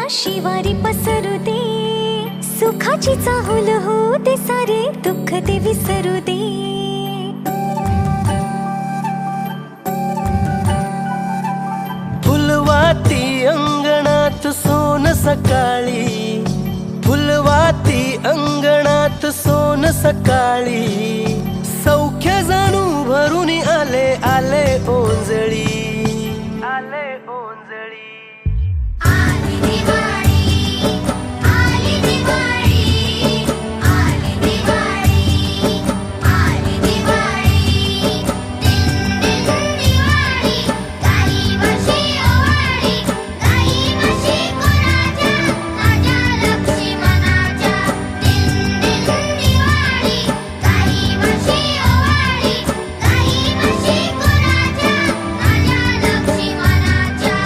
आपल्या शिवारी पसरू दे, सुखाची चाहुल हो दे, सारे दुःख ते विसरू दे. फुलवाती अंगणात सोन सकाळी, फुलवाती अंगणात सोन सकाळी, सौख्य जणू भरून आले आले ओंजळी, आले ओंजळी. आली दिवाळी, आली दिवाळी, आली दिवाळी, आली दिवाळी. दिन दिन दिवाळी, गाई म्हशी ओवाळी, गाई म्हशी कोणाच्या, ताज्या लक्ष्मणाच्या. दिन दिन दिवाळी, गाई म्हशी ओवाळी, गाई म्हशी कोणाच्या, ताज्या लक्ष्मणाच्या.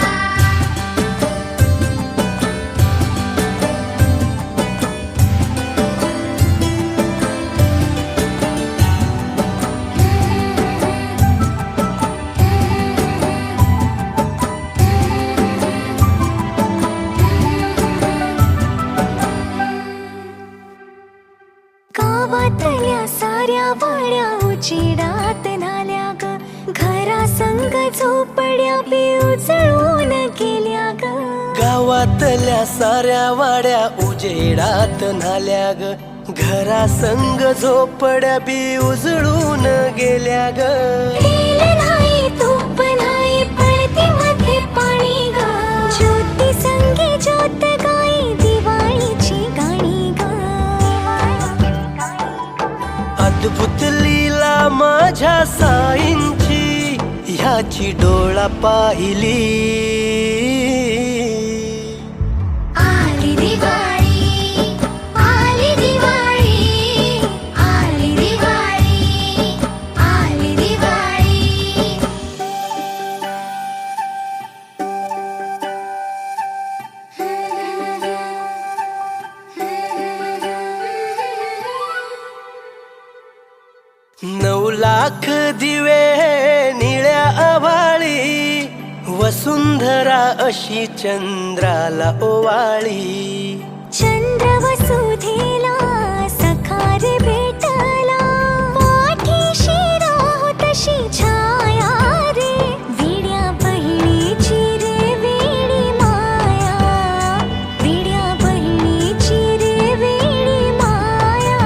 गावातल्या साऱ्या वाड्या उजेडात न्हाल्या ग, घरा संग झोपड्या बी उजळून गेल्या ग. गावातल्या साऱ्या वाड्या उजेडात न्हाल्या ग, घरा संग झोपड्या बी उजळून गेल्या ग. तेल नाही तूप नाही पळतीमध्ये पाणी ग, ज्योती संगी ज्योत गाई दिवाळीची गाणी ग. अद्भुत लीला माझ्या साईंची, ह्याची डोळा पाहिली. आली दिवाळी, आली दिवाळी, आली दिवाळी, आली दिवाळी. नऊ लाख दिवे निळ्या आभाळी, वसुंधरा अशी चंद्राला ओवाळी. चंद्र वसुधेला सखार भेटला, पाठीशी राहो तशी छाया रे, विड्या बहिणीची रे वेडी माया, विड्या बहिणीची रे वेडी माया.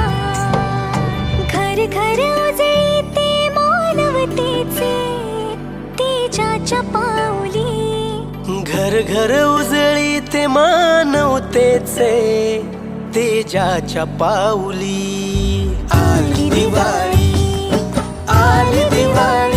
घर घर उजळी ते मानवतेचे, तेजाच्या पाऊली. घर घर उजळी ते मानवतेचे, तेजाच्या पाऊली. आली दिवाळी, आली दिवाळी.